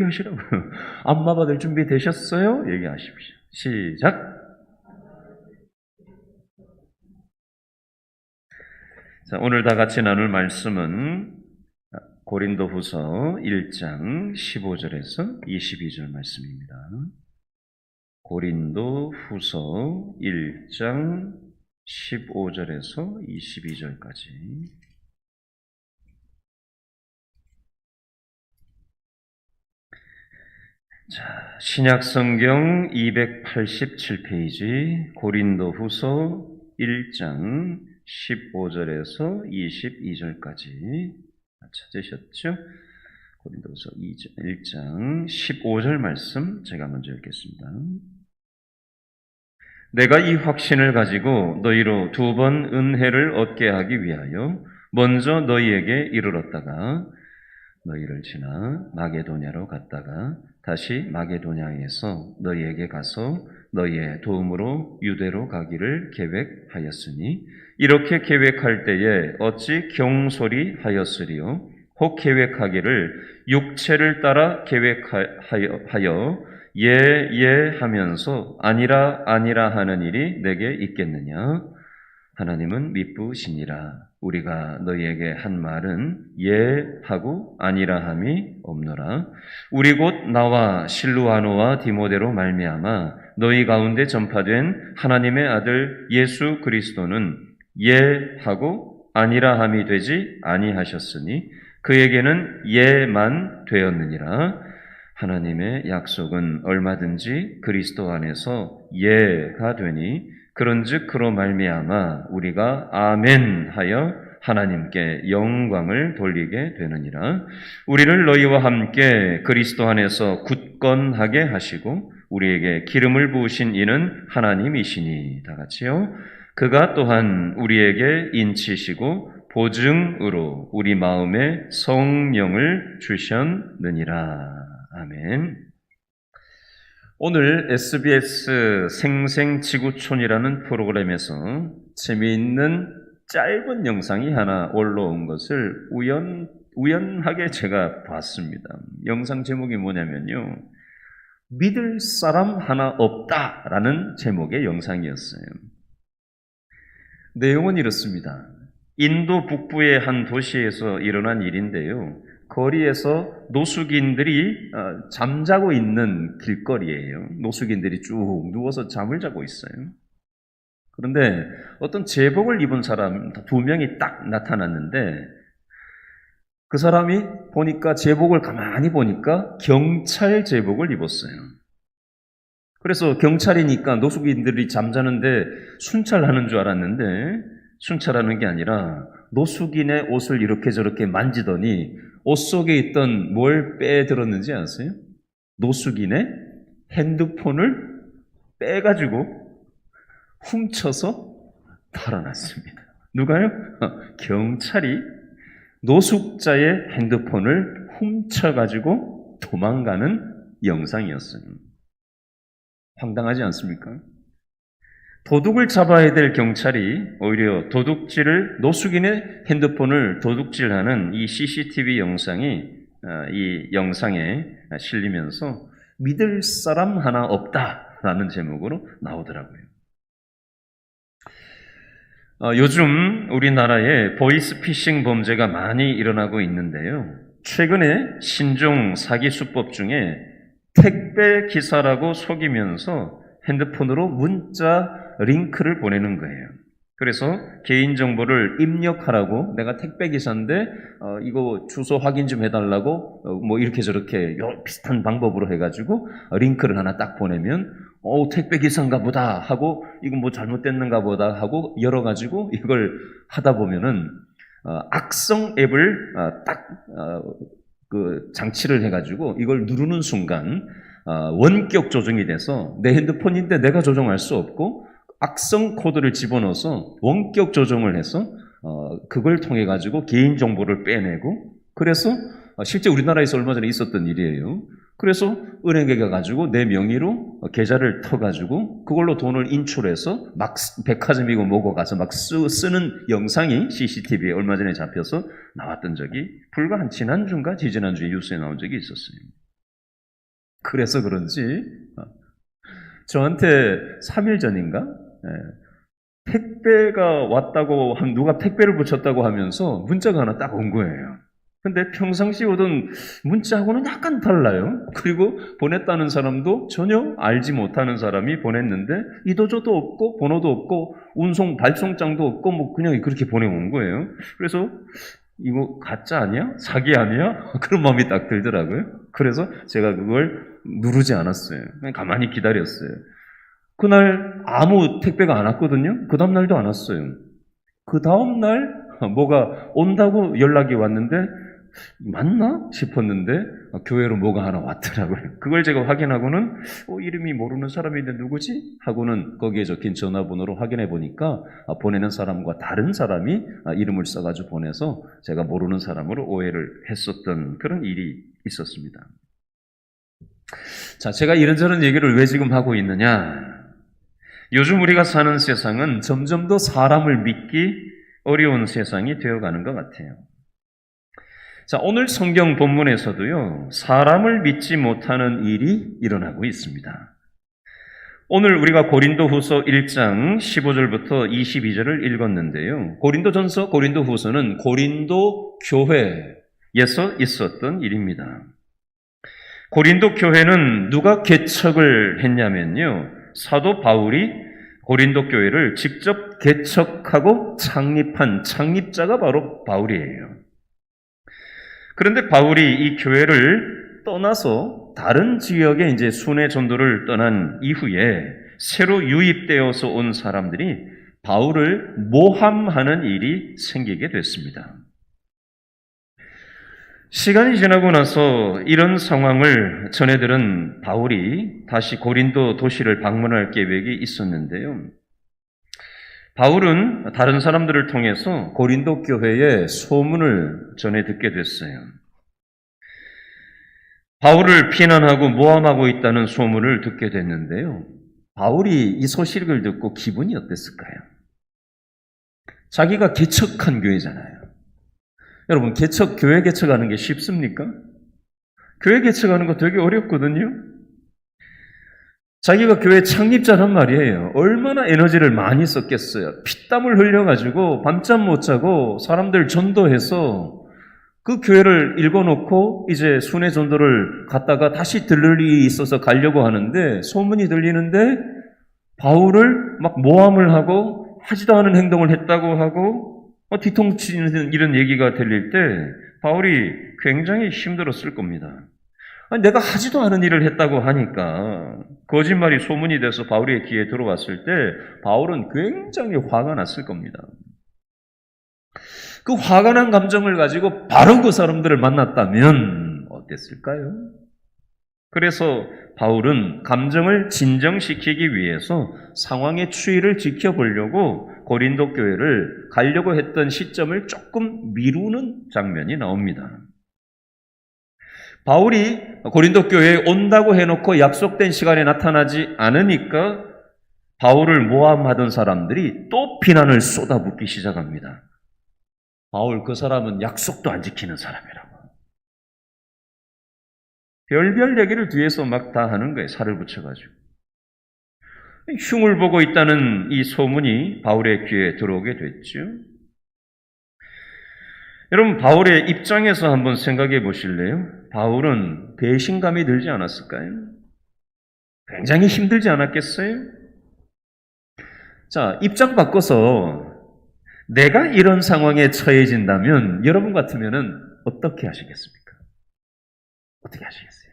얘기하시라고요. 안마 받을 준비 되셨어요? 얘기하십시오. 시작. 자, 오늘 다 같이 나눌 말씀은 고린도후서 1장 15절에서 22절 말씀입니다. 고린도후서 1장 15절에서 22절까지. 자, 신약성경 287페이지 고린도후서 1장 15절에서 22절까지 찾으셨죠? 고린도후서 1장 15절 말씀 제가 먼저 읽겠습니다. 내가 이 확신을 가지고 너희로 두 번 은혜를 얻게 하기 위하여 먼저 너희에게 이르렀다가 너희를 지나 마게도냐로 갔다가 다시 마게도냐에서 너희에게 가서 너희의 도움으로 유대로 가기를 계획하였으니 이렇게 계획할 때에 어찌 경솔히 하였으리요? 혹 계획하기를 육체를 따라 계획하여 예 하면서 아니라 하는 일이 내게 있겠느냐? 하나님은 미쁘시니라. 우리가 너희에게 한 말은 예 하고 아니라 함이 없노라. 우리 곧 나와 실루아노와 디모데로 말미암아 너희 가운데 전파된 하나님의 아들 예수 그리스도는 예 하고 아니라 함이 되지 아니하셨으니 그에게는 예만 되었느니라. 하나님의 약속은 얼마든지 그리스도 안에서 예가 되니 그런즉 그로 말미암아 우리가 아멘 하여 하나님께 영광을 돌리게 되느니라. 우리를 너희와 함께 그리스도 안에서 굳건하게 하시고 우리에게 기름을 부으신 이는 하나님이시니. 다 같이요. 그가 또한 우리에게 인치시고 보증으로 우리 마음에 성령을 주셨느니라. 아멘. 오늘 SBS 생생지구촌이라는 프로그램에서 재미있는 짧은 영상이 하나 올라온 것을 우연하게 제가 봤습니다. 영상 제목이 뭐냐면요. 믿을 사람 하나 없다라는 제목의 영상이었어요. 내용은 이렇습니다. 인도 북부의 한 도시에서 일어난 일인데요. 거리에서 노숙인들이 잠자고 있는 길거리예요. 노숙인들이 쭉 누워서 잠을 자고 있어요. 그런데 어떤 제복을 입은 사람 두 명이 딱 나타났는데 그 사람이 보니까 제복을 가만히 보니까 경찰 제복을 입었어요. 그래서 경찰이니까 노숙인들이 잠자는데 순찰하는 줄 알았는데 순찰하는 게 아니라 노숙인의 옷을 이렇게 저렇게 만지더니 옷 속에 있던 뭘 빼들었는지 아세요? 노숙인의 핸드폰을 빼가지고 훔쳐서 달아났습니다. 누가요? 경찰이 노숙자의 핸드폰을 훔쳐가지고 도망가는 영상이었어요. 황당하지 않습니까? 도둑을 잡아야 될 경찰이 오히려 노숙인의 핸드폰을 도둑질하는 이 CCTV 영상이 이 영상에 실리면서 믿을 사람 하나 없다라는 제목으로 나오더라고요. 요즘 우리나라에 보이스피싱 범죄가 많이 일어나고 있는데요. 최근에 신종 사기 수법 중에 택배 기사라고 속이면서 핸드폰으로 문자 링크를 보내는 거예요. 그래서 개인정보를 입력하라고 내가 택배기사인데 이거 주소 확인 좀 해달라고 뭐 이렇게 저렇게 비슷한 방법으로 해가지고 링크를 하나 딱 보내면 택배기사인가 보다 하고 이건 뭐 잘못됐는가 보다 하고 열어가지고 이걸 하다 보면은 악성 앱을 그 장치를 해가지고 이걸 누르는 순간 원격 조정이 돼서 내 핸드폰인데 내가 조정할 수 없고 악성 코드를 집어넣어서 원격 조정을 해서 그걸 통해 가지고 개인 정보를 빼내고 그래서 실제 우리나라에서 얼마 전에 있었던 일이에요. 그래서 은행에 가가지고 내 명의로 계좌를 터가지고 그걸로 돈을 인출해서 막 백화점이고 뭐고 가서 막 쓰는 영상이 CCTV에 얼마 전에 잡혀서 나왔던 적이 불과 한 지난주인가 지지난주에 뉴스에 나온 적이 있었어요. 그래서 그런지 저한테 3일 전인가 택배가 왔다고 누가 택배를 붙였다고 하면서 문자가 하나 딱 온 거예요. 근데 평상시 오던 문자하고는 약간 달라요. 그리고 보냈다는 사람도 전혀 알지 못하는 사람이 보냈는데 이도저도 없고 번호도 없고 운송 발송장도 없고 뭐 그냥 그렇게 보내온 거예요. 그래서 이거 가짜 아니야? 사기 아니야? 그런 마음이 딱 들더라고요. 그래서 제가 그걸 누르지 않았어요. 그냥 가만히 기다렸어요. 그날 아무 택배가 안 왔거든요. 그 다음 날도 안 왔어요. 그 다음 날 뭐가 온다고 연락이 왔는데 맞나 싶었는데 교회로 뭐가 하나 왔더라고요. 그걸 제가 확인하고는 이름이 모르는 사람인데 누구지? 하고는 거기에 적힌 전화번호로 확인해 보니까 보내는 사람과 다른 사람이 이름을 써가지고 보내서 제가 모르는 사람으로 오해를 했었던 그런 일이 있었습니다. 자, 제가 이런저런 얘기를 왜 지금 하고 있느냐? 요즘 우리가 사는 세상은 점점 더 사람을 믿기 어려운 세상이 되어가는 것 같아요. 자, 오늘 성경 본문에서도요, 사람을 믿지 못하는 일이 일어나고 있습니다. 오늘 우리가 고린도후서 1장 15절부터 22절을 읽었는데요. 고린도전서, 고린도후서는 고린도 교회에서 있었던 일입니다. 고린도 교회는 누가 개척을 했냐면요, 사도 바울이 고린도 교회를 직접 개척하고 창립한 창립자가 바로 바울이에요. 그런데 바울이 이 교회를 떠나서 다른 지역에 이제 순회 전도를 떠난 이후에 새로 유입되어서 온 사람들이 바울을 모함하는 일이 생기게 됐습니다. 시간이 지나고 나서 이런 상황을 전해들은 바울이 다시 고린도 도시를 방문할 계획이 있었는데요. 바울은 다른 사람들을 통해서 고린도 교회에 소문을 전해 듣게 됐어요. 바울을 비난하고 모함하고 있다는 소문을 듣게 됐는데요. 바울이 이 소식을 듣고 기분이 어땠을까요? 자기가 개척한 교회잖아요. 여러분, 교회 개척하는 게 쉽습니까? 교회 개척하는 거 되게 어렵거든요. 자기가 교회 창립자란 말이에요. 얼마나 에너지를 많이 썼겠어요. 피땀을 흘려가지고 밤잠 못 자고 사람들 전도해서 그 교회를 읽어놓고 이제 순회 전도를 갔다가 다시 들를 일이 있어서 가려고 하는데 소문이 들리는데 바울을 막 모함을 하고 하지도 않은 행동을 했다고 하고 뒤통치는 이런 얘기가 들릴 때 바울이 굉장히 힘들었을 겁니다. 내가 하지도 않은 일을 했다고 하니까 거짓말이 소문이 돼서 바울의 귀에 들어왔을 때 바울은 굉장히 화가 났을 겁니다. 그 화가 난 감정을 가지고 바로 그 사람들을 만났다면 어땠을까요? 그래서 바울은 감정을 진정시키기 위해서 상황의 추이를 지켜보려고 고린도 교회를 가려고 했던 시점을 조금 미루는 장면이 나옵니다. 바울이 고린도 교회에 온다고 해놓고 약속된 시간에 나타나지 않으니까 바울을 모함하던 사람들이 또 비난을 쏟아붓기 시작합니다. 바울 그 사람은 약속도 안 지키는 사람이라고. 별별 얘기를 뒤에서 막 다 하는 거예요. 살을 붙여가지고. 흉을 보고 있다는 이 소문이 바울의 귀에 들어오게 됐죠. 여러분, 바울의 입장에서 한번 생각해 보실래요? 바울은 배신감이 들지 않았을까요? 굉장히 힘들지 않았겠어요? 자, 입장 바꿔서 내가 이런 상황에 처해진다면 여러분 같으면 어떻게 하시겠습니까? 어떻게 하시겠어요?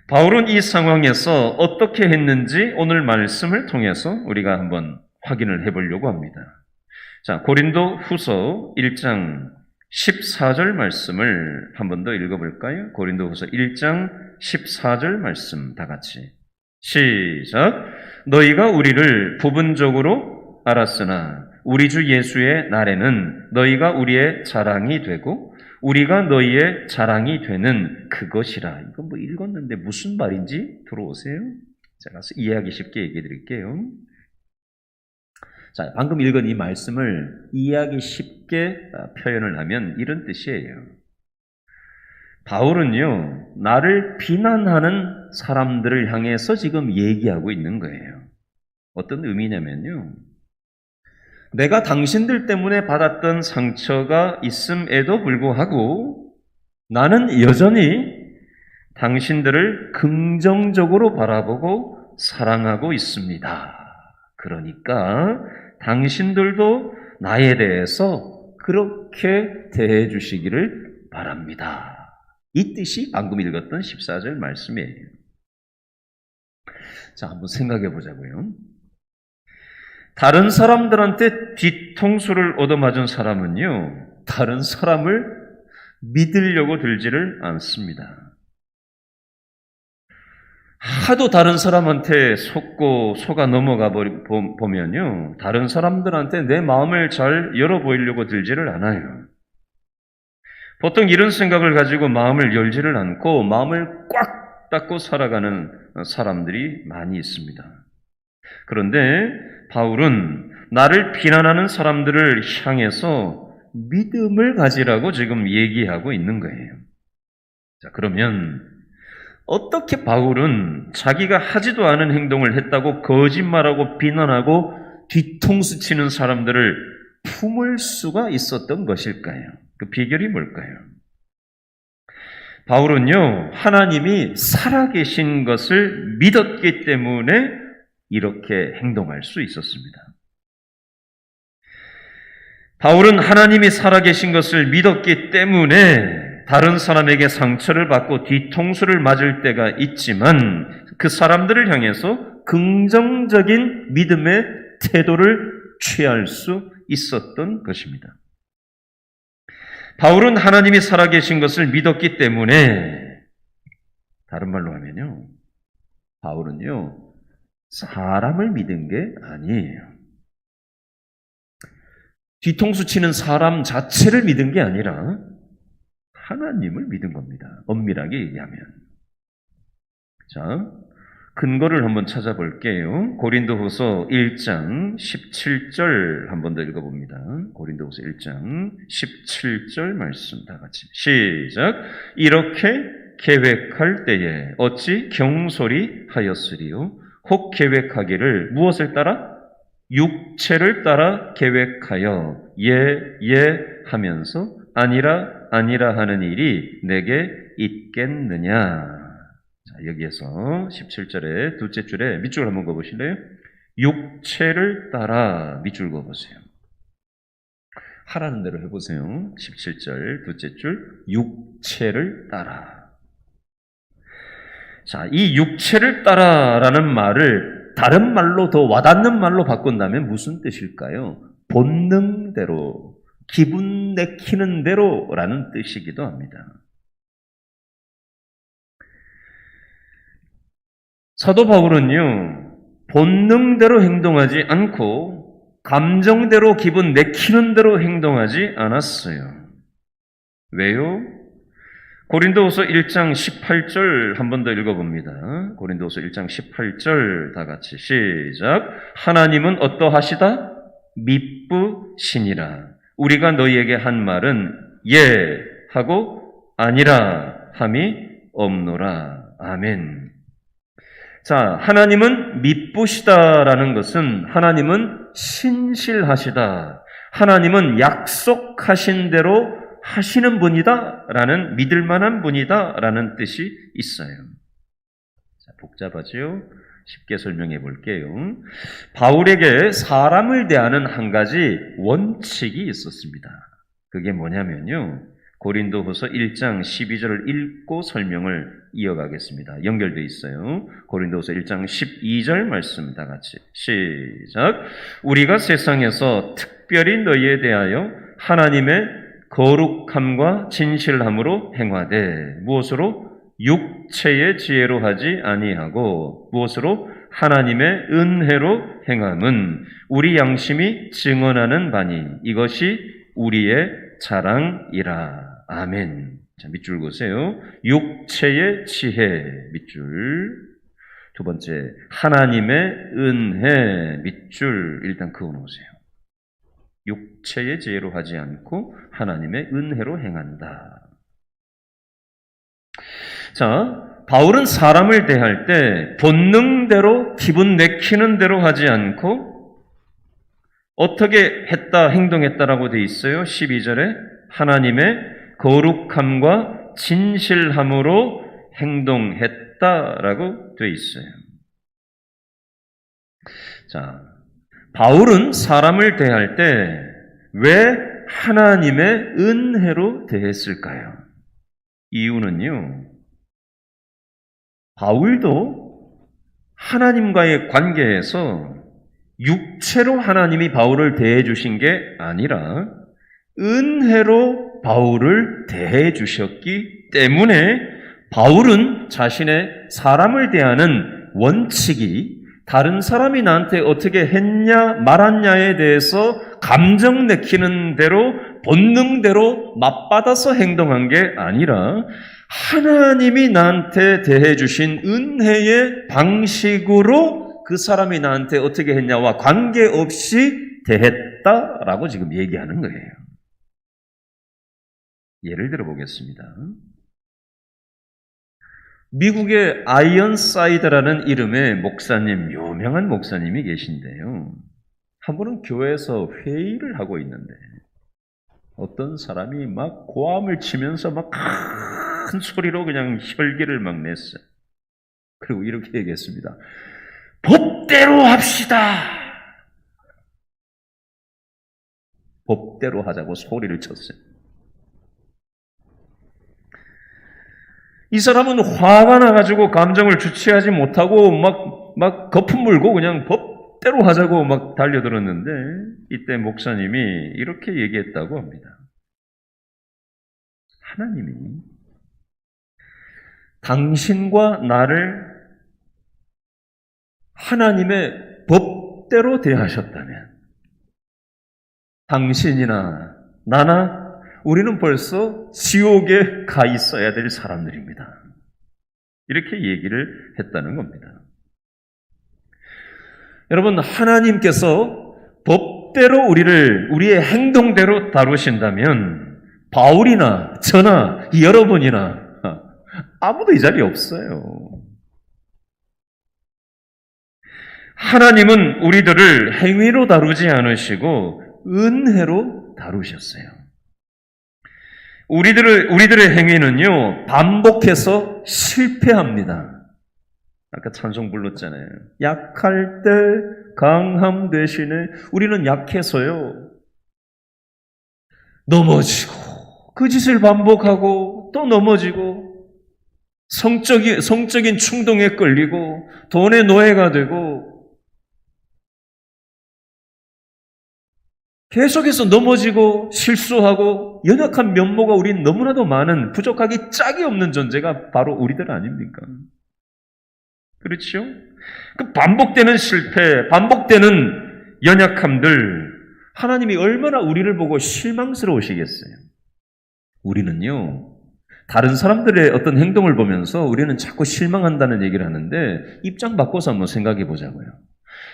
바울은 이 상황에서 어떻게 했는지 오늘 말씀을 통해서 우리가 한번 확인을 해보려고 합니다. 자, 고린도 후서 1장 14절 말씀을 한 번 더 읽어볼까요? 고린도 후서 1장 14절 말씀 다 같이 시작. 너희가 우리를 부분적으로 알았으나 우리 주 예수의 날에는 너희가 우리의 자랑이 되고 우리가 너희의 자랑이 되는 그것이라. 이거 뭐 읽었는데 무슨 말인지 들어오세요. 제가 이해하기 쉽게 얘기해 드릴게요. 자, 방금 읽은 이 말씀을 이해하기 쉽게 표현을 하면 이런 뜻이에요. 바울은요, 나를 비난하는 사람들을 향해서 지금 얘기하고 있는 거예요. 어떤 의미냐면요. 내가 당신들 때문에 받았던 상처가 있음에도 불구하고 나는 여전히 당신들을 긍정적으로 바라보고 사랑하고 있습니다. 그러니까 당신들도 나에 대해서 그렇게 대해 주시기를 바랍니다. 이 뜻이 방금 읽었던 14절 말씀이에요. 자, 한번 생각해 보자고요. 다른 사람들한테 뒤통수를 얻어맞은 사람은요, 다른 사람을 믿으려고 들지를 않습니다. 하도 다른 사람한테 속아 넘어가 보면요, 다른 사람들한테 내 마음을 잘 열어 보이려고 들지를 않아요. 보통 이런 생각을 가지고 마음을 열지를 않고 마음을 꽉 닫고 살아가는 사람들이 많이 있습니다. 그런데 바울은 나를 비난하는 사람들을 향해서 믿음을 가지라고 지금 얘기하고 있는 거예요. 자, 그러면 어떻게 바울은 자기가 하지도 않은 행동을 했다고 거짓말하고 비난하고 뒤통수 치는 사람들을 품을 수가 있었던 것일까요? 그 비결이 뭘까요? 바울은요, 하나님이 살아계신 것을 믿었기 때문에 이렇게 행동할 수 있었습니다. 바울은 하나님이 살아계신 것을 믿었기 때문에 다른 사람에게 상처를 받고 뒤통수를 맞을 때가 있지만 그 사람들을 향해서 긍정적인 믿음의 태도를 취할 수 있었던 것입니다. 바울은 하나님이 살아계신 것을 믿었기 때문에, 다른 말로 하면요, 바울은요, 사람을 믿은 게 아니에요. 뒤통수 치는 사람 자체를 믿은 게 아니라 하나님을 믿은 겁니다. 엄밀하게 얘기하면. 자, 근거를 한번 찾아볼게요. 고린도후서 1장 17절 한번 더 읽어봅니다. 고린도후서 1장 17절 말씀 다 같이 시작. 이렇게 계획할 때에 어찌 경솔히 하였으리요? 혹 계획하기를 무엇을 따라? 육체를 따라 계획하여 예 하면서 아니라 하는 일이 내게 있겠느냐. 자, 여기에서 17절에 둘째 줄에 밑줄 한번 그어보실래요? 육체를 따라 밑줄 그어보세요. 하라는 대로 해보세요. 17절 둘째 줄 육체를 따라. 자, 이 육체를 따라라는 말을 다른 말로 더 와닿는 말로 바꾼다면 무슨 뜻일까요? 본능대로, 기분 내키는 대로라는 뜻이기도 합니다. 사도 바울은요, 본능대로 행동하지 않고 감정대로 기분 내키는 대로 행동하지 않았어요. 왜요? 고린도후서 1장 18절 한 번 더 읽어봅니다. 고린도후서 1장 18절 다 같이 시작. 하나님은 어떠하시다? 미쁘시니라. 우리가 너희에게 한 말은 예 하고 아니라 함이 없노라. 아멘. 자, 하나님은 미쁘시다라는 것은 하나님은 신실하시다. 하나님은 약속하신 대로 하시는 분이다 라는 믿을 만한 분이다 라는 뜻이 있어요. 자, 복잡하죠? 쉽게 설명해 볼게요. 바울에게 사람을 대하는 한 가지 원칙이 있었습니다. 그게 뭐냐면요, 고린도후서 1장 12절을 읽고 설명을 이어가겠습니다. 연결되어 있어요. 고린도후서 1장 12절 말씀 다 같이 시작. 우리가 세상에서 특별히 너희에 대하여 하나님의 거룩함과 진실함으로 행하되 무엇으로? 육체의 지혜로 하지 아니하고 무엇으로? 하나님의 은혜로 행함은 우리 양심이 증언하는 바니 이것이 우리의 자랑이라. 아멘. 자, 밑줄 그으세요. 육체의 지혜 밑줄. 두 번째, 하나님의 은혜 밑줄 일단 그어 놓으세요. 육체의 지혜로 하지 않고 하나님의 은혜로 행한다. 자, 바울은 사람을 대할 때 본능대로 기분 내키는 대로 하지 않고 어떻게 했다, 행동했다라고 돼 있어요. 12절에 하나님의 거룩함과 진실함으로 행동했다라고 돼 있어요. 자, 바울은 사람을 대할 때 왜 하나님의 은혜로 대했을까요? 이유는요, 바울도 하나님과의 관계에서 육체로 하나님이 바울을 대해 주신 게 아니라 은혜로 바울을 대해 주셨기 때문에 바울은 자신의 사람을 대하는 원칙이 다른 사람이 나한테 어떻게 했냐 말았냐에 대해서 감정 내키는 대로 본능대로 맞받아서 행동한 게 아니라 하나님이 나한테 대해 주신 은혜의 방식으로 그 사람이 나한테 어떻게 했냐와 관계없이 대했다라고 지금 얘기하는 거예요. 예를 들어 보겠습니다. 미국의 아이언사이드라는 이름의 목사님, 유명한 목사님이 계신데요. 한 번은 교회에서 회의를 하고 있는데 어떤 사람이 막 고함을 치면서 막 큰 소리로 그냥 혈기를 막 냈어요. 그리고 이렇게 얘기했습니다. 법대로 합시다. 법대로 하자고 소리를 쳤어요. 이 사람은 화가 나가지고 감정을 주체하지 못하고 막 거품 물고 그냥 법대로 하자고 막 달려들었는데 이때 목사님이 이렇게 얘기했다고 합니다. 하나님이 당신과 나를 하나님의 법대로 대하셨다면 당신이나 나나 우리는 벌써 지옥에 가 있어야 될 사람들입니다. 이렇게 얘기를 했다는 겁니다. 여러분, 하나님께서 법대로 우리의 행동대로 다루신다면 바울이나 저나 여러분이나 아무도 이 자리에 없어요. 하나님은 우리들을 행위로 다루지 않으시고 은혜로 다루셨어요. 우리들의 행위는요, 반복해서 실패합니다. 아까 찬송 불렀잖아요. 약할 때 강함 대신에 우리는 약해서요, 넘어지고, 그 짓을 반복하고, 또 넘어지고, 성적인 충동에 끌리고, 돈의 노예가 되고, 계속해서 넘어지고 실수하고 연약한 면모가 우린 너무나도 많은 부족하기 짝이 없는 존재가 바로 우리들 아닙니까? 그렇죠? 그 반복되는 실패, 반복되는 연약함들 하나님이 얼마나 우리를 보고 실망스러우시겠어요? 우리는요, 다른 사람들의 어떤 행동을 보면서 우리는 자꾸 실망한다는 얘기를 하는데 입장 바꿔서 한번 생각해 보자고요.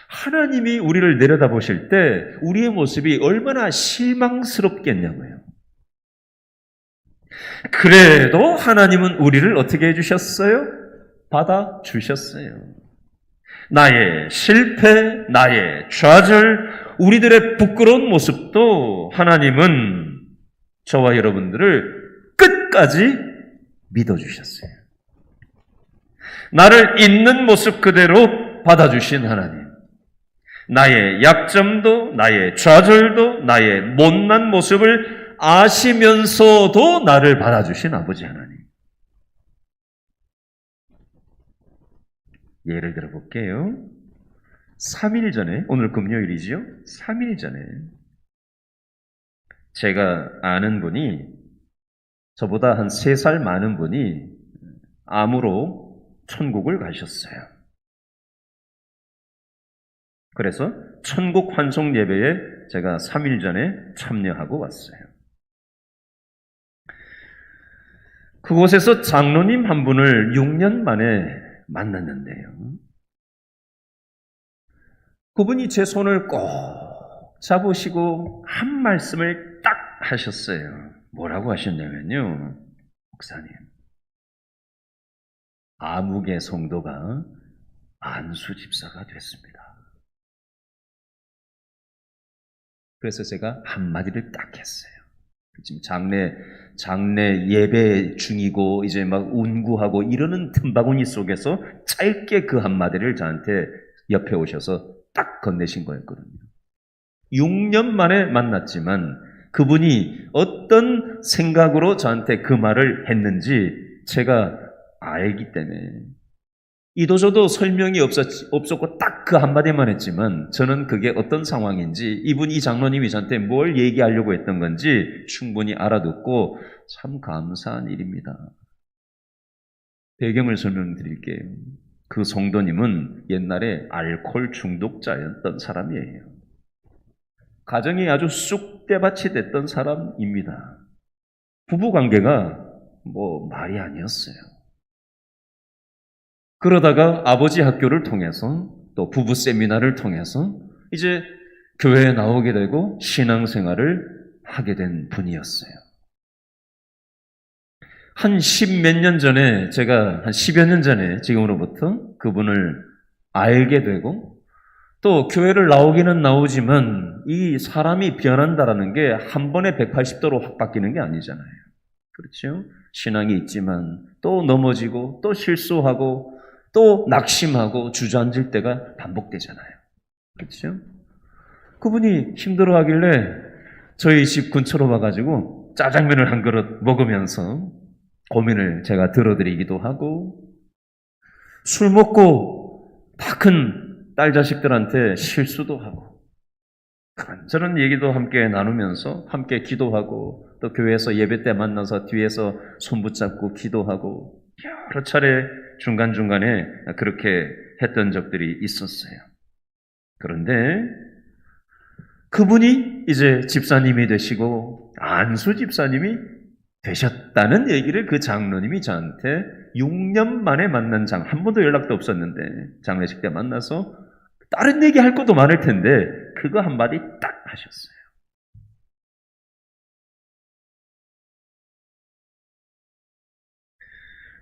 하나님이 우리를 내려다보실 때 우리의 모습이 얼마나 실망스럽겠냐고요. 그래도 하나님은 우리를 어떻게 해주셨어요? 받아주셨어요. 나의 실패, 나의 좌절, 우리들의 부끄러운 모습도 하나님은 저와 여러분들을 끝까지 믿어주셨어요. 나를 있는 모습 그대로 받아주신 하나님. 나의 약점도, 나의 좌절도, 나의 못난 모습을 아시면서도 나를 받아주신 아버지 하나님. 예를 들어 볼게요. 3일 전에, 오늘 금요일이죠? 3일 전에 제가 아는 분이, 저보다 한 3살 많은 분이 암으로 천국을 가셨어요. 그래서 천국 환송 예배에 제가 3일 전에 참여하고 왔어요. 그곳에서 장로님 한 분을 6년 만에 만났는데요. 그분이 제 손을 꼭 잡으시고 한 말씀을 딱 하셨어요. 뭐라고 하셨냐면요. 목사님, 아무개 성도가 안수 집사가 됐습니다. 그래서 제가 한마디를 딱 했어요. 지금 장례 예배 중이고 이제 막 운구하고 이러는 틈바구니 속에서 짧게 그 한마디를 저한테 옆에 오셔서 딱 건네신 거였거든요. 6년 만에 만났지만 그분이 어떤 생각으로 저한테 그 말을 했는지 제가 알기 때문에 이도저도 설명이 없었고 딱 그 한마디만 했지만 저는 그게 어떤 상황인지 이 장로님이 저한테 뭘 얘기하려고 했던 건지 충분히 알아듣고 참 감사한 일입니다. 배경을 설명드릴게요. 그 성도님은 옛날에 알코올 중독자였던 사람이에요. 가정이 아주 쑥대밭이 됐던 사람입니다. 부부관계가 말이 아니었어요. 그러다가 아버지 학교를 통해서 또 부부 세미나를 통해서 이제 교회에 나오게 되고 신앙생활을 하게 된 분이었어요. 한 10몇 년 전에 제가 한 10여 년 전에 지금으로부터 그분을 알게 되고 또 교회를 나오기는 나오지만 이 사람이 변한다라는 게 한 번에 180도로 확 바뀌는 게 아니잖아요. 그렇죠? 신앙이 있지만 또 넘어지고 또 실수하고 또 낙심하고 주저앉을 때가 반복되잖아요. 그렇죠? 그분이 힘들어하길래 저희 집 근처로 와가지고 짜장면을 한 그릇 먹으면서 고민을 제가 들어드리기도 하고 술 먹고 다 큰 딸 자식들한테 실수도 하고 저런 얘기도 함께 나누면서 함께 기도하고 또 교회에서 예배 때 만나서 뒤에서 손 붙잡고 기도하고 여러 차례 중간중간에 그렇게 했던 적들이 있었어요. 그런데 그분이 이제 집사님이 되시고 안수 집사님이 되셨다는 얘기를 그 장로님이 저한테 6년 만에 만난 한 번도 연락도 없었는데 장례식 때 만나서 다른 얘기 할 것도 많을 텐데 그거 한마디 딱 하셨어요.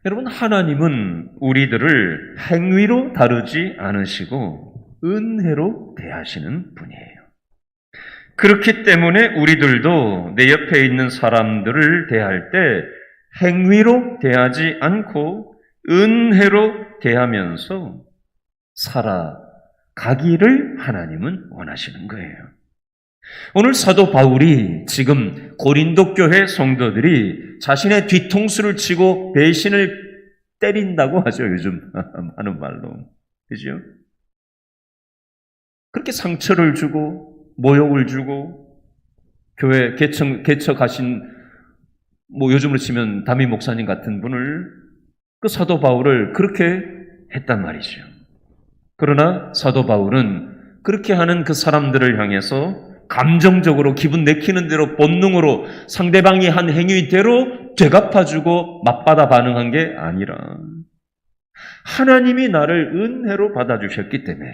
여러분, 하나님은 우리들을 행위로 다루지 않으시고 은혜로 대하시는 분이에요. 그렇기 때문에 우리들도 내 옆에 있는 사람들을 대할 때 행위로 대하지 않고 은혜로 대하면서 살아가기를 하나님은 원하시는 거예요. 오늘 사도 바울이 지금 고린도 교회 성도들이 자신의 뒤통수를 치고 배신을 때린다고 하죠. 요즘 하는 말로. 그죠? 그렇게 상처를 주고 모욕을 주고 교회 개척 가신 요즘으로 치면 담임 목사님 같은 분을 그 사도 바울을 그렇게 했단 말이죠. 그러나 사도 바울은 그렇게 하는 그 사람들을 향해서 감정적으로 기분 내키는 대로 본능으로 상대방이 한 행위대로 되갚아주고 맞받아 반응한 게 아니라 하나님이 나를 은혜로 받아주셨기 때문에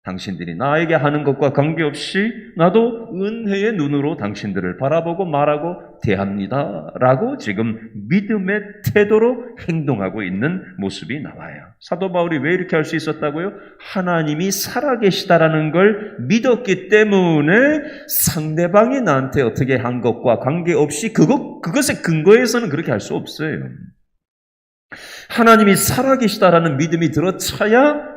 당신들이 나에게 하는 것과 관계없이 나도 은혜의 눈으로 당신들을 바라보고 말하고 대합니다. 라고 지금 믿음의 태도로 행동하고 있는 모습이 나와요. 사도 바울이 왜 이렇게 할 수 있었다고요? 하나님이 살아계시다라는 걸 믿었기 때문에 상대방이 나한테 어떻게 한 것과 관계없이 그것의 근거에서는 그렇게 할 수 없어요. 하나님이 살아계시다라는 믿음이 들어차야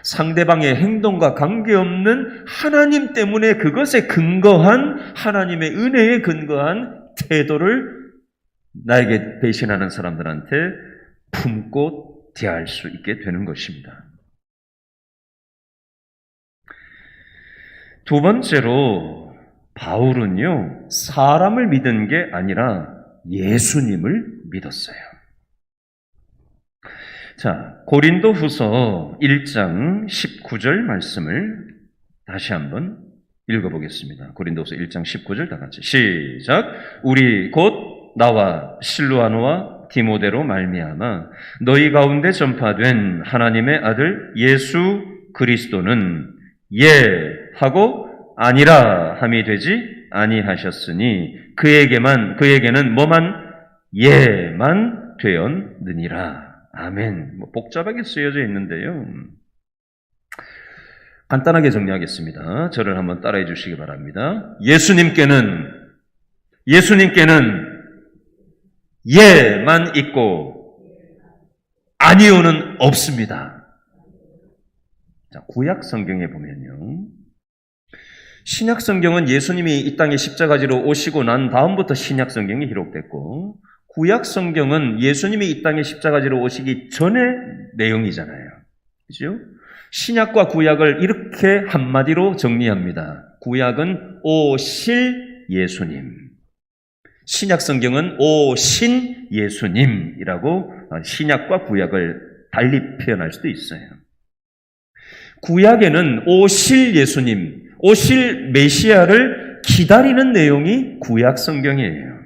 상대방의 행동과 관계없는 하나님 때문에 그것에 근거한 하나님의 은혜에 근거한 태도를 나에게 배신하는 사람들한테 품고 대할 수 있게 되는 것입니다. 두 번째로 바울은요, 사람을 믿은 게 아니라 예수님을 믿었어요. 자, 고린도 후서 1장 19절 말씀을 다시 한번 읽어보겠습니다. 고린도후서 1장 19절 다 같이 시작. 우리 곧 나와 실루아노와 디모데로 말미암아 너희 가운데 전파된 하나님의 아들 예수 그리스도는 예하고 아니라 함이 되지 아니하셨으니 그에게는 뭐만 예만 되었느니라. 아멘. 복잡하게 쓰여져 있는데요. 간단하게 정리하겠습니다. 저를 한번 따라해 주시기 바랍니다. 예수님께는 예만 있고 아니오는 없습니다. 자, 구약 성경에 보면요. 신약 성경은 예수님이 이 땅에 십자가지로 오시고 난 다음부터 신약 성경이 기록됐고, 구약 성경은 예수님이 이 땅에 십자가지로 오시기 전의 내용이잖아요. 그죠? 신약과 구약을 이렇게 한마디로 정리합니다. 구약은 오실 예수님. 신약 성경은 오신 예수님이라고 신약과 구약을 달리 표현할 수도 있어요. 구약에는 오실 예수님, 오실 메시아를 기다리는 내용이 구약 성경이에요.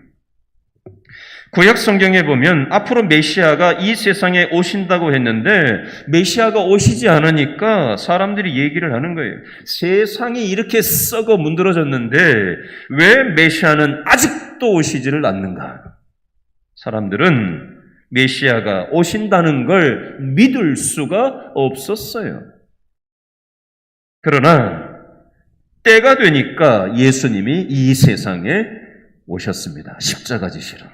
구약 성경에 보면 앞으로 메시아가 이 세상에 오신다고 했는데 메시아가 오시지 않으니까 사람들이 얘기를 하는 거예요. 세상이 이렇게 썩어 문드러졌는데 왜 메시아는 아직도 오시지를 않는가? 사람들은 메시아가 오신다는 걸 믿을 수가 없었어요. 그러나 때가 되니까 예수님이 이 세상에 오셨습니다. 십자가 지시로.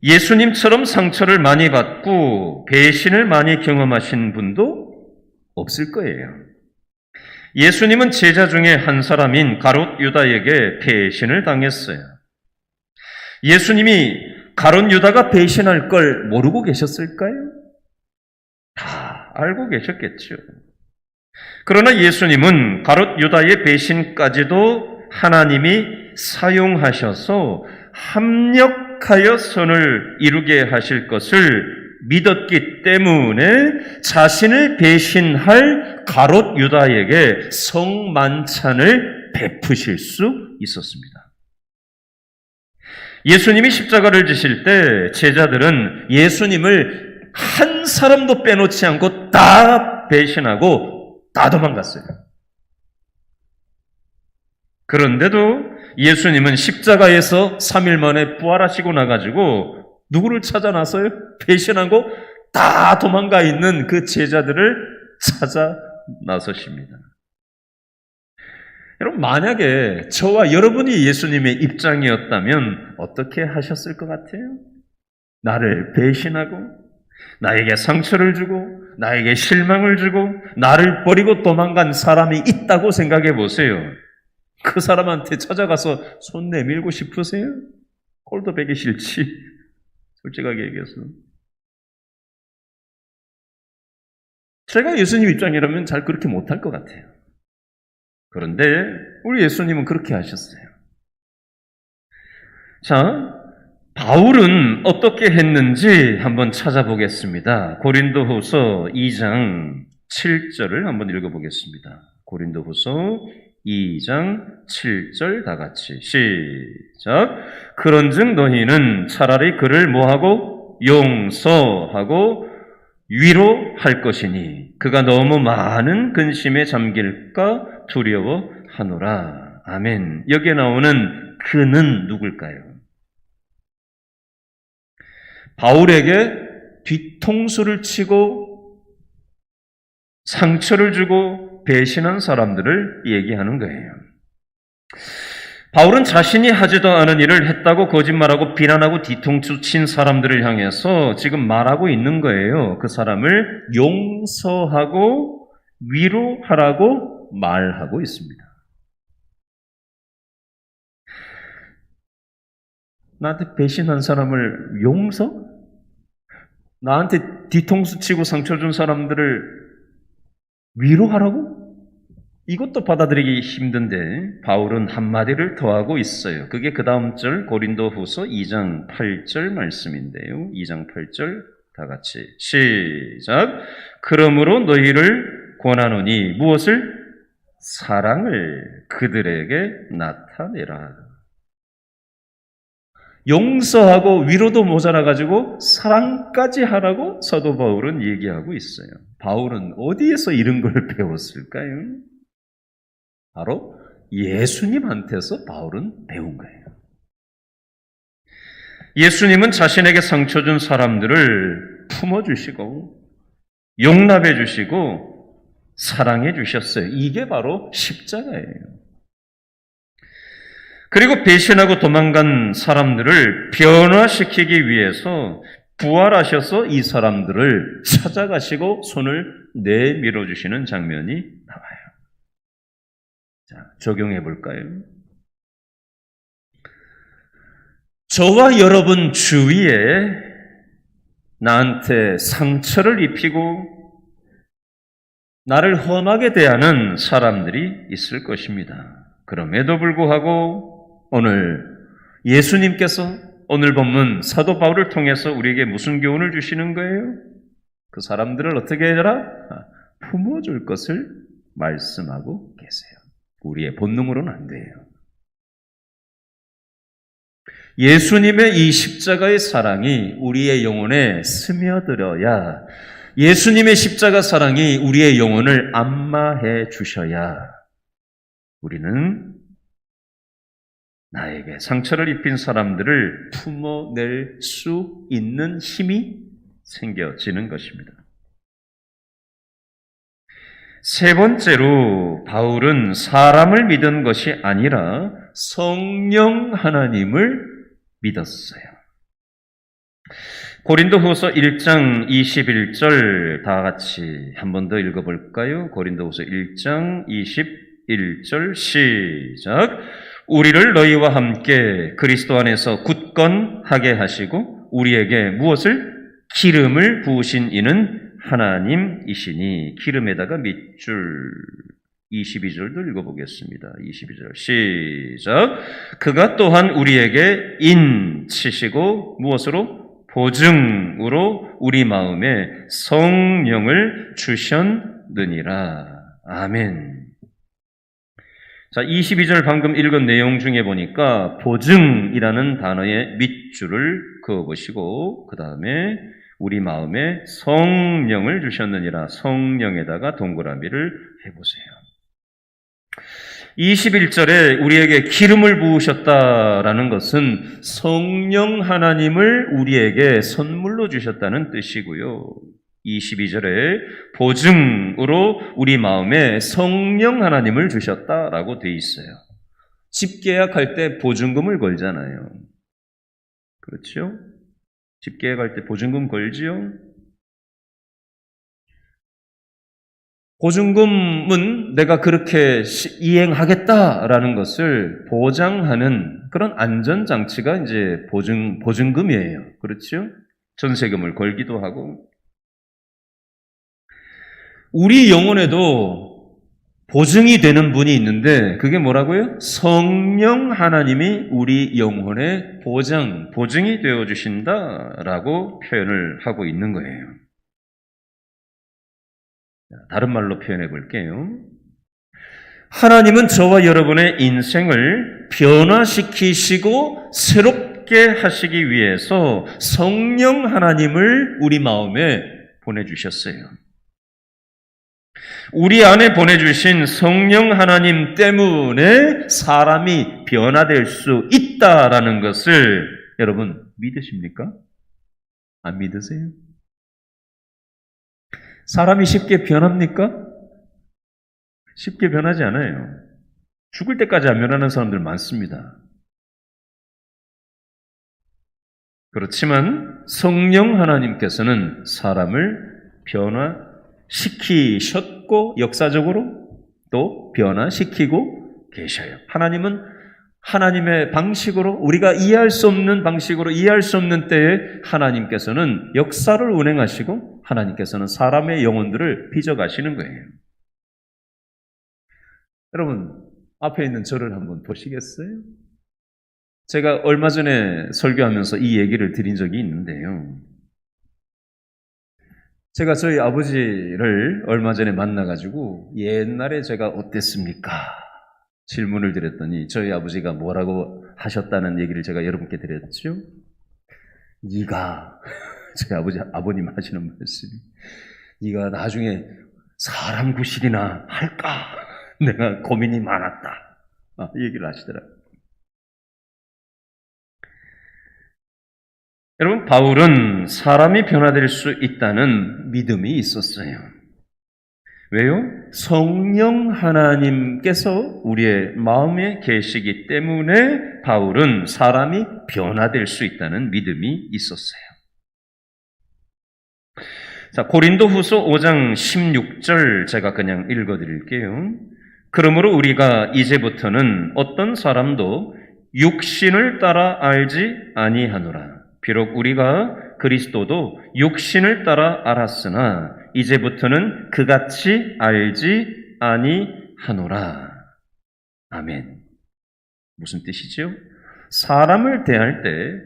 예수님처럼 상처를 많이 받고 배신을 많이 경험하신 분도 없을 거예요. 예수님은 제자 중에 한 사람인 가롯 유다에게 배신을 당했어요. 예수님이 가롯 유다가 배신할 걸 모르고 계셨을까요? 다 알고 계셨겠죠. 그러나 예수님은 가롯 유다의 배신까지도 하나님이 사용하셔서 합력하여 선을 이루게 하실 것을 믿었기 때문에 자신을 배신할 가롯 유다에게 성만찬을 베푸실 수 있었습니다. 예수님이 십자가를 지실 때 제자들은 예수님을 한 사람도 빼놓지 않고 다 배신하고 다 도망갔어요. 그런데도 예수님은 십자가에서 3일 만에 부활하시고 나가지고 누구를 찾아 나서요? 배신하고 다 도망가 있는 그 제자들을 찾아 나서십니다. 여러분, 만약에 저와 여러분이 예수님의 입장이었다면 어떻게 하셨을 것 같아요? 나를 배신하고 나에게 상처를 주고 나에게 실망을 주고 나를 버리고 도망간 사람이 있다고 생각해 보세요. 그 사람한테 찾아가서 손 내밀고 싶으세요? 꼴도 배기 싫지. 솔직하게 얘기해서. 제가 예수님 입장이라면 잘 그렇게 못할 것 같아요. 그런데 우리 예수님은 그렇게 하셨어요. 자, 바울은 어떻게 했는지 한번 찾아보겠습니다. 고린도후서 2장 7절을 한번 읽어보겠습니다. 고린도후서 2장 7절 다 같이 시작. 그런즉 너희는 차라리 그를 뭐하고 용서하고 위로할 것이니 그가 너무 많은 근심에 잠길까 두려워하노라. 아멘. 여기에 나오는 그는 누굴까요? 바울에게 뒤통수를 치고 상처를 주고 배신한 사람들을 얘기하는 거예요. 바울은 자신이 하지도 않은 일을 했다고 거짓말하고 비난하고 뒤통수 친 사람들을 향해서 지금 말하고 있는 거예요. 그 사람을 용서하고 위로하라고 말하고 있습니다. 나한테 배신한 사람을 용서? 나한테 뒤통수 치고 상처 준 사람들을 위로하라고? 이것도 받아들이기 힘든데 바울은 한마디를 더하고 있어요. 그게 그 다음 절 고린도후서 2장 8절 말씀인데요. 2장 8절 다 같이 시작. 그러므로 너희를 권하노니 무엇을? 사랑을 그들에게 나타내라. 용서하고 위로도 모자라가지고 사랑까지 하라고 사도 바울은 얘기하고 있어요. 바울은 어디에서 이런 걸 배웠을까요? 바로 예수님한테서 바울은 배운 거예요. 예수님은 자신에게 상처 준 사람들을 품어주시고 용납해 주시고 사랑해 주셨어요. 이게 바로 십자가예요. 그리고 배신하고 도망간 사람들을 변화시키기 위해서 부활하셔서 이 사람들을 찾아가시고 손을 내밀어 주시는 장면이 나와요. 자, 적용해 볼까요? 저와 여러분 주위에 나한테 상처를 입히고 나를 험하게 대하는 사람들이 있을 것입니다. 그럼에도 불구하고 오늘 예수님께서 오늘 본문 사도 바울을 통해서 우리에게 무슨 교훈을 주시는 거예요? 그 사람들을 어떻게 해라? 품어줄 것을 말씀하고 계세요. 우리의 본능으로는 안 돼요. 예수님의 이 십자가의 사랑이 우리의 영혼에 스며들어야, 예수님의 십자가 사랑이 우리의 영혼을 안마해 주셔야 우리는 나에게 상처를 입힌 사람들을 품어낼 수 있는 힘이 생겨지는 것입니다. 세 번째로 바울은 사람을 믿은 것이 아니라 성령 하나님을 믿었어요. 고린도후서 1장 21절 다 같이 한 번 더 읽어볼까요? 고린도후서 1장 21절 시작. 우리를 너희와 함께 그리스도 안에서 굳건하게 하시고 우리에게 무엇을? 기름을 부으신 이는 하나님이시니. 기름에다가 밑줄 22절도 읽어보겠습니다. 22절 시작. 그가 또한 우리에게 인치시고 무엇으로? 보증으로 우리 마음에 성령을 주셨느니라. 아멘. 자, 22절 방금 읽은 내용 중에 보니까 보증이라는 단어에 밑줄을 그어보시고 그 다음에 우리 마음에 성령을 주셨느니라. 성령에다가 동그라미를 해보세요. 21절에 우리에게 기름을 부으셨다라는 것은 성령 하나님을 우리에게 선물로 주셨다는 뜻이고요. 22절에 보증으로 우리 마음에 성령 하나님을 주셨다라고 되어 있어요. 집 계약할 때 보증금을 걸잖아요. 그렇죠? 집 계약할 때 보증금 걸지요? 보증금은 내가 그렇게 이행하겠다라는 것을 보장하는 그런 안전장치가 이제 보증금이에요. 그렇죠? 전세금을 걸기도 하고. 우리 영혼에도 보증이 되는 분이 있는데 그게 뭐라고요? 성령 하나님이 우리 영혼의 보증이 되어주신다라고 표현을 하고 있는 거예요. 다른 말로 표현해 볼게요. 하나님은 저와 여러분의 인생을 변화시키시고 새롭게 하시기 위해서 성령 하나님을 우리 마음에 보내주셨어요. 우리 안에 보내주신 성령 하나님 때문에 사람이 변화될 수 있다라는 것을 여러분 믿으십니까? 안 믿으세요? 사람이 쉽게 변합니까? 쉽게 변하지 않아요. 죽을 때까지 안 변하는 사람들 많습니다. 그렇지만 성령 하나님께서는 사람을 변화시키셨고 역사적으로 또 변화시키고 계셔요. 하나님은 하나님의 방식으로 우리가 이해할 수 없는 방식으로 이해할 수 없는 때에 하나님께서는 역사를 운행하시고 하나님께서는 사람의 영혼들을 빚어가시는 거예요. 여러분 앞에 있는 저를 한번 보시겠어요? 제가 얼마 전에 설교하면서 이 얘기를 드린 적이 있는데요. 제가 저희 아버지를 얼마 전에 만나가지고 옛날에 제가 어땠습니까? 질문을 드렸더니 저희 아버지가 뭐라고 하셨다는 얘기를 제가 여러분께 드렸죠. 네가 저희 아버님 하시는 말씀이 네가 나중에 사람 구실이나 할까? 내가 고민이 많았다. 이 얘기를 하시더라고요. 여러분, 바울은 사람이 변화될 수 있다는 믿음이 있었어요. 왜요? 성령 하나님께서 우리의 마음에 계시기 때문에 바울은 사람이 변화될 수 있다는 믿음이 있었어요. 자, 고린도후서 5장 16절 제가 그냥 읽어드릴게요. 그러므로 우리가 이제부터는 어떤 사람도 육신을 따라 알지 아니하노라. 비록 우리가 그리스도도 육신을 따라 알았으나 이제부터는 그같이 알지 아니하노라. 아멘. 무슨 뜻이죠? 사람을 대할 때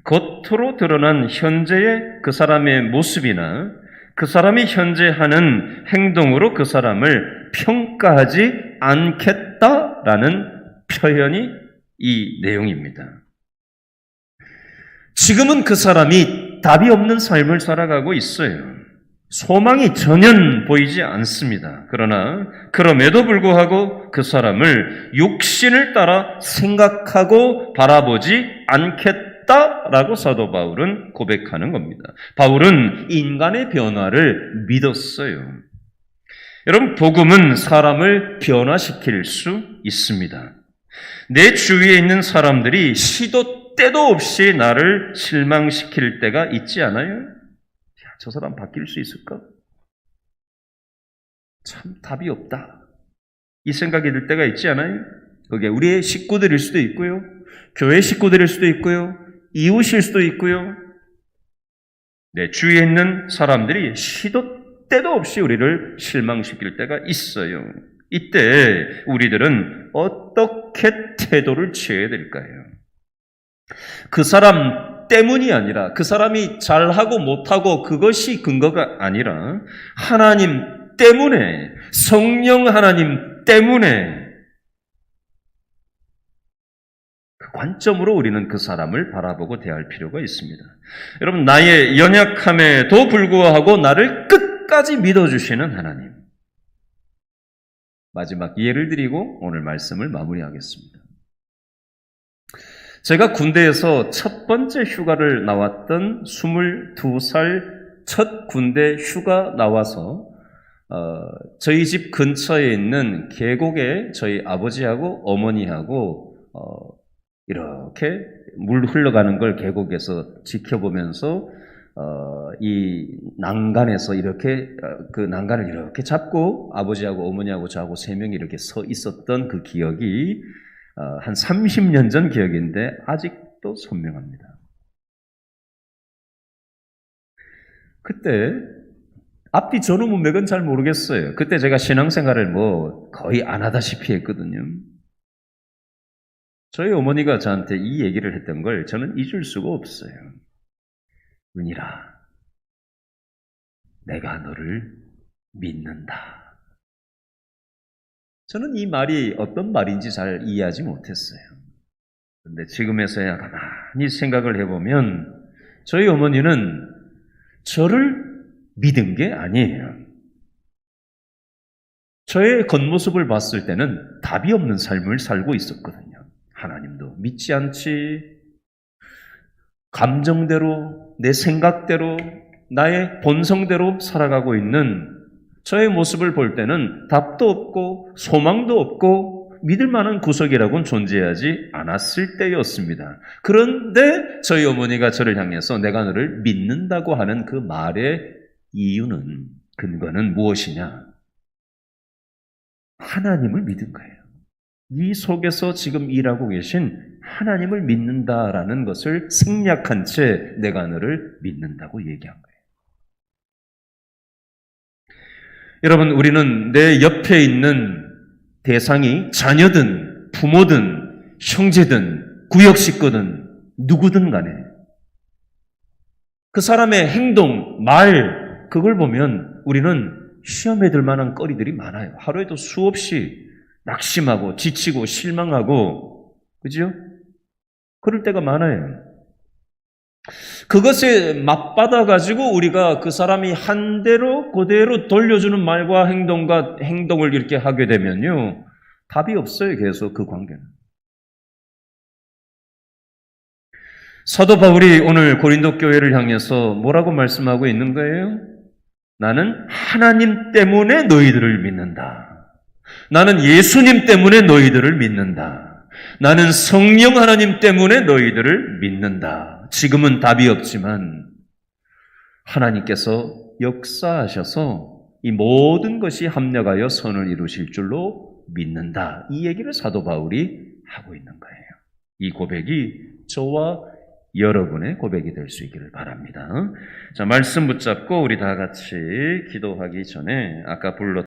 겉으로 드러난 현재의 그 사람의 모습이나 그 사람이 현재 하는 행동으로 그 사람을 평가하지 않겠다라는 표현이 이 내용입니다. 지금은 그 사람이 답이 없는 삶을 살아가고 있어요. 소망이 전혀 보이지 않습니다. 그러나 그럼에도 불구하고 그 사람을 육신을 따라 생각하고 바라보지 않겠다라고 사도 바울은 고백하는 겁니다. 바울은 인간의 변화를 믿었어요. 여러분, 복음은 사람을 변화시킬 수 있습니다. 내 주위에 있는 사람들이 시도 때도 없이 나를 실망시킬 때가 있지 않아요? 저 사람 바뀔 수 있을까? 참 답이 없다. 이 생각이 들 때가 있지 않아요? 그게 우리의 식구들일 수도 있고요. 교회 식구들일 수도 있고요. 이웃일 수도 있고요. 내 주위에 있는 사람들이 시도 때도 없이 우리를 실망시킬 때가 있어요. 이때 우리들은 어떻게 태도를 취해야 될까요? 그 사람 때문이 아니라, 그 사람이 잘하고 못하고 그것이 근거가 아니라 하나님 때문에, 성령 하나님 때문에 그 관점으로 우리는 그 사람을 바라보고 대할 필요가 있습니다. 여러분, 나의 연약함에도 불구하고 나를 끝까지 믿어주시는 하나님. 마지막 예를 드리고 오늘 말씀을 마무리하겠습니다. 제가 군대에서 첫 번째 휴가를 나왔던 22살 첫 군대 휴가 나와서 저희 집 근처에 있는 계곡에 저희 아버지하고 어머니하고 이렇게 물 흘러가는 걸 계곡에서 지켜보면서 이 난간에서 이렇게 그 난간을 이렇게 잡고 아버지하고 어머니하고 저하고 세 명이 이렇게 서 있었던 그 기억이 한 30년 전 기억인데 아직도 선명합니다. 그때 앞뒤 전후 문맥은 잘 모르겠어요. 그때 제가 신앙생활을 거의 안 하다시피 했거든요. 저희 어머니가 저한테 이 얘기를 했던 걸 저는 잊을 수가 없어요. 은희라, 내가 너를 믿는다. 저는 이 말이 어떤 말인지 잘 이해하지 못했어요. 그런데 지금에서야 가만히 생각을 해보면 저희 어머니는 저를 믿은 게 아니에요. 저의 겉모습을 봤을 때는 답이 없는 삶을 살고 있었거든요. 하나님도 믿지 않지, 감정대로, 내 생각대로, 나의 본성대로 살아가고 있는 저의 모습을 볼 때는 답도 없고 소망도 없고 믿을 만한 구석이라고는 존재하지 않았을 때였습니다. 그런데 저희 어머니가 저를 향해서 내가 너를 믿는다고 하는 그 말의 이유는, 근거는 무엇이냐? 하나님을 믿은 거예요. 이 속에서 지금 일하고 계신 하나님을 믿는다라는 것을 생략한 채 내가 너를 믿는다고 얘기한 거예요. 여러분, 우리는 내 옆에 있는 대상이 자녀든 부모든 형제든 구역 식구든 누구든 간에 그 사람의 행동, 말, 그걸 보면 우리는 시험에 들 만한 거리들이 많아요. 하루에도 수없이 낙심하고 지치고 실망하고, 그죠? 그럴 때가 많아요. 그것에 맞받아가지고 우리가 그 사람이 한 대로 그대로 돌려주는 말과 행동을 이렇게 하게 되면요, 답이 없어요. 계속 그 관계는. 사도 바울이 오늘 고린도 교회를 향해서 뭐라고 말씀하고 있는 거예요? 나는 하나님 때문에 너희들을 믿는다. 나는 예수님 때문에 너희들을 믿는다. 나는 성령 하나님 때문에 너희들을 믿는다. 지금은 답이 없지만 하나님께서 역사하셔서 이 모든 것이 합력하여 선을 이루실 줄로 믿는다. 이 얘기를 사도 바울이 하고 있는 거예요. 이 고백이 저와 여러분의 고백이 될 수 있기를 바랍니다. 자, 말씀 붙잡고 우리 다 같이 기도하기 전에 아까 불렀던